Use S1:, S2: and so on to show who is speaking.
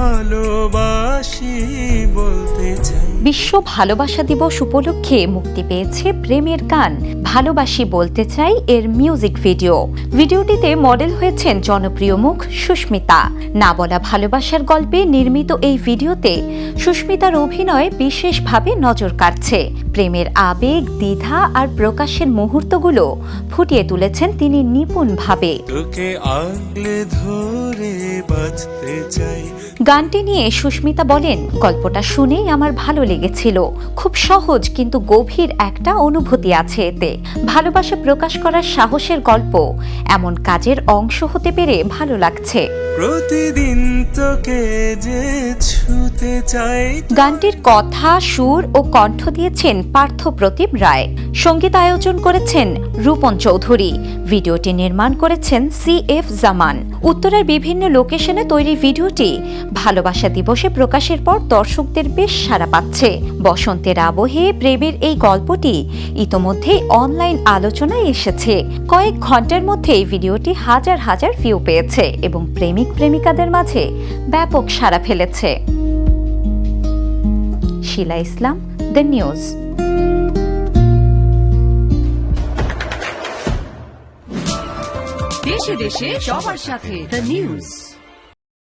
S1: ভালোবাসি বলতে চাই।
S2: বিশ্ব ভালোবাসা দিবস উপলক্ষে মুক্তি পেয়েছে প্রেমের গান ভালোবাসি বলতে চাই এর মিউজিক ভিডিওটিতে মডেল হয়েছেন জনপ্রিয় মুখ সুস্মিতা। না বলা ভালোবাসার গল্পে নির্মিত এই ভিডিওতে সুস্মিতার অভিনয় বিশেষভাবে নজর কাড়ছে। প্রেমের আবেগ, দ্বিধা আর প্রকাশের মুহূর্তগুলো ফুটিয়ে তুলেছেন তিনি নিপুণভাবে।
S1: তোকে আগলে ধরে বাঁচতে চাই।
S2: গানটি নিয়ে সুস্মিতা বলেন, গল্পটা শুনেই আমার ভালো লেগেছিল। খুব সহজ কিন্তু গভীর একটা অনুভূতি আছে এতে। ভালোবাসা প্রকাশ করার সাহসের গল্প, এমন কাজের অংশ হতে পেরে ভালো লাগছে।
S1: প্রতিদিন তোকে যে ছুতে চাই।
S2: গানটির কথা, সুর ও কণ্ঠ দিয়েছেন পার্থ প্রতিম রায়। সঙ্গীত আয়োজন করেছেন রূপন চৌধুরী। ভিডিওটি নির্মাণ করেছেন CF জামান। উত্তরার বিভিন্ন লোকেশনে তৈরি ভিডিওটি ভালোবাসা দিবসে প্রকাশের পর দর্শকদের বেশ সাড়া পাচ্ছে। বসন্তের আবহে প্রেমের এই গল্পটি ইতোমধ্যেই অনলাইন আলোচনায় এসেছে। কয়েক ঘন্টার মধ্যেই ভিডিওটি হাজার হাজার ভিউ পেয়েছে এবং প্রেমিক প্রেমিকাদের মাঝে ব্যাপক সাড়া ফেলেছে। শিলা ইসলাম, দ্য নিউজ।
S3: দেশে দেশে সবার সাথে, দ্য নিউজ।